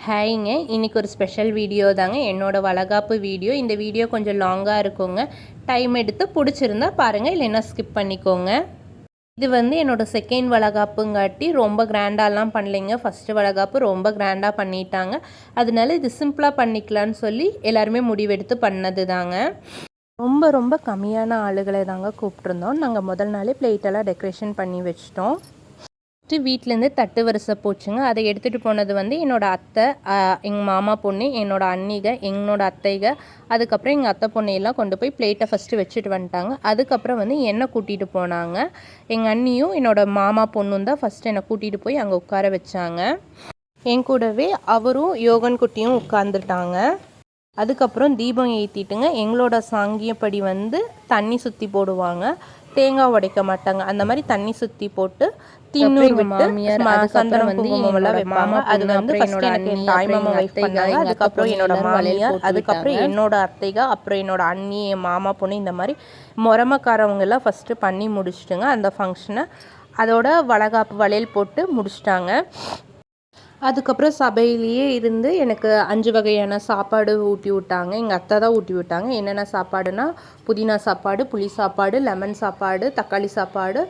ஹாய்ங்க, இன்றைக்கி ஒரு special video தாங்க. என்னோடய வளகாப்பு வீடியோ. இந்த வீடியோ கொஞ்சம் லாங்காக இருக்குங்க. டைம் எடுத்து பிடிச்சிருந்தா பாருங்கள், இல்லைன்னா ஸ்கிப் பண்ணிக்கோங்க. இது வந்து என்னோடய செகண்ட் வளகாப்புங்காட்டி ரொம்ப கிராண்டாலாம் பண்ணலைங்க. ஃபஸ்ட்டு வளகாப்பு ரொம்ப கிராண்டாக பண்ணிட்டாங்க. அதனால இது சிம்பிளாக பண்ணிக்கலான்னு சொல்லி எல்லாருமே முடிவெடுத்து பண்ணது தாங்க. ரொம்ப ரொம்ப கம்மியான ஆளுகளை தாங்க கூப்பிட்ருந்தோம். நாங்கள் முதல் நாளே பிளேட்டெல்லாம் டெக்கரேஷன் பண்ணி வச்சிட்டோம். வீட்டிலேருந்து தட்டு வரிசை போச்சுங்க. அதை எடுத்துகிட்டு போனது வந்து என்னோடய அத்தை, எங்கள் மாமா பொண்ணு, என்னோடய அண்ணிக, என்னோடய அத்தைக, அதுக்கப்புறம் எங்கள் அத்தை பொண்ணையெல்லாம் கொண்டு போய் பிளேட்டை ஃபஸ்ட்டு வச்சுட்டு வந்துட்டாங்க. அதுக்கப்புறம் வந்து என்னை கூட்டிகிட்டு போனாங்க. எங்கள் அண்ணியும் என்னோடய மாமா பொண்ணும் தான் ஃபஸ்ட்டு என்னை கூட்டிகிட்டு போய் அங்கே உட்கார வச்சாங்க. என் கூடவே அவரும் யோகன் குட்டியும் உட்காந்துட்டாங்க. அதுக்கப்புறம் தீபம் ஏற்றிட்டுங்க. எங்களோட சாங்கியப்படி வந்து தண்ணி சுற்றி போடுவாங்க, தேங்காய் உடைக்க மாட்டாங்க. அந்த மாதிரி தண்ணி சுற்றி போட்டு தின்னூர் மாமியார் சந்தனம் குங்குமம்லாம் வைப்பாங்க. அது வந்து ஃபர்ஸ்ட் எனக்கு என் தாய் மாமா வைஃப் பண்ணாங்க. அதுக்கப்புறம் என்னோட மாமியார், அதுக்கப்புறம் என்னோட அத்தைக, அப்புறம் என்னோட அண்ணி, என் மாமா பொண்ணு, இந்த மாதிரி முறமக்காரவங்க எல்லாம் ஃபஸ்ட்டு பண்ணி முடிச்சுட்டுங்க அந்த ஃபங்க்ஷனை. அதோட வளகாப்பு வளையல் போட்டு முடிச்சிட்டாங்க. அதுக்கப்புறம் சபையிலேயே இருந்து எனக்கு 5 வகையான சாப்பாடு ஊட்டி விட்டாங்க. எங்கள் அத்தை தான் ஊட்டி விட்டாங்க. என்னென்ன சாப்பாடுனா, புதினா சாப்பாடு, புளி சாப்பாடு, லெமன் சாப்பாடு, தக்காளி சாப்பாடு,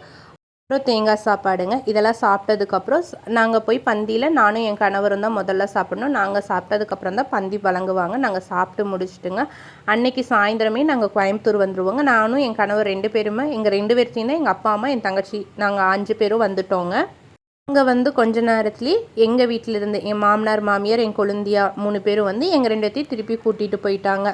அப்புறம் தேங்காய் சாப்பாடுங்க. இதெல்லாம் சாப்பிட்டதுக்கப்புறம் நாங்கள் போய் பந்தியில் நானும் என் கணவரும் தான் முதல்ல சாப்பிட்ணும். நாங்கள் சாப்பிட்டதுக்கப்புறம் தான் பந்தி வழங்குவாங்க. நாங்கள் சாப்பிட்டு முடிச்சுட்டுங்க அன்னைக்கு சாயந்தரமே நாங்கள் கோயம்புத்தூர் வந்துடுவோங்க. நானும் என் கணவர் 2 பேருமே, எங்கள் 2 பேர்த்தையும் தான் எங்கள் அப்பா அம்மா, என் தங்கச்சி, நாங்கள் 5 பேரும் வந்துட்டோங்க. அங்கே வந்து கொஞ்ச நேரத்துலேயே எங்கள் வீட்டில் இருந்து என் மாமனார், மாமியார், என் கொழுந்தியா 3 பேரும் வந்து எங்கள் 2 பேர்த்தையும் திருப்பி கூட்டிகிட்டு போயிட்டாங்க.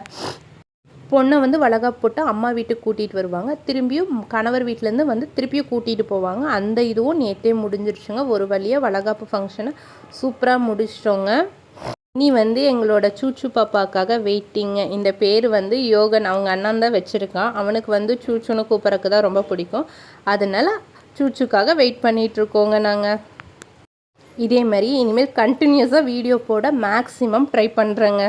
பொண்ணை வந்து வளகாப்பு போட்டு அம்மா வீட்டுக்கு கூட்டிகிட்டு வருவாங்க. திரும்பியும் கணவர் வீட்டிலேருந்து வந்து திருப்பியும் கூட்டிகிட்டு போவாங்க. அந்த இதுவும் நேற்றே முடிஞ்சிருச்சுங்க. ஒரு வழியாக வளகாப்பு ஃபங்க்ஷனை சூப்பராக முடிச்சிட்டோங்க. இனி வந்து எங்களோட சூச்சு பாப்பாக்காக வெயிட்டிங்க. இந்த பேர் வந்து யோகன், அவங்க அண்ணன் தான் வச்சுருக்கான். அவனுக்கு வந்து சூச்சுன்னு கூப்பிட்றதுக்கு தான் ரொம்ப பிடிக்கும். அதனால சூச்சுக்காக வெயிட் பண்ணிகிட்ருக்கோங்க. நாங்கள் இதே மாதிரி இனிமேல் கண்டினியூஸாக வீடியோ போட மேக்ஸிமம் ட்ரை பண்ணுறேங்க.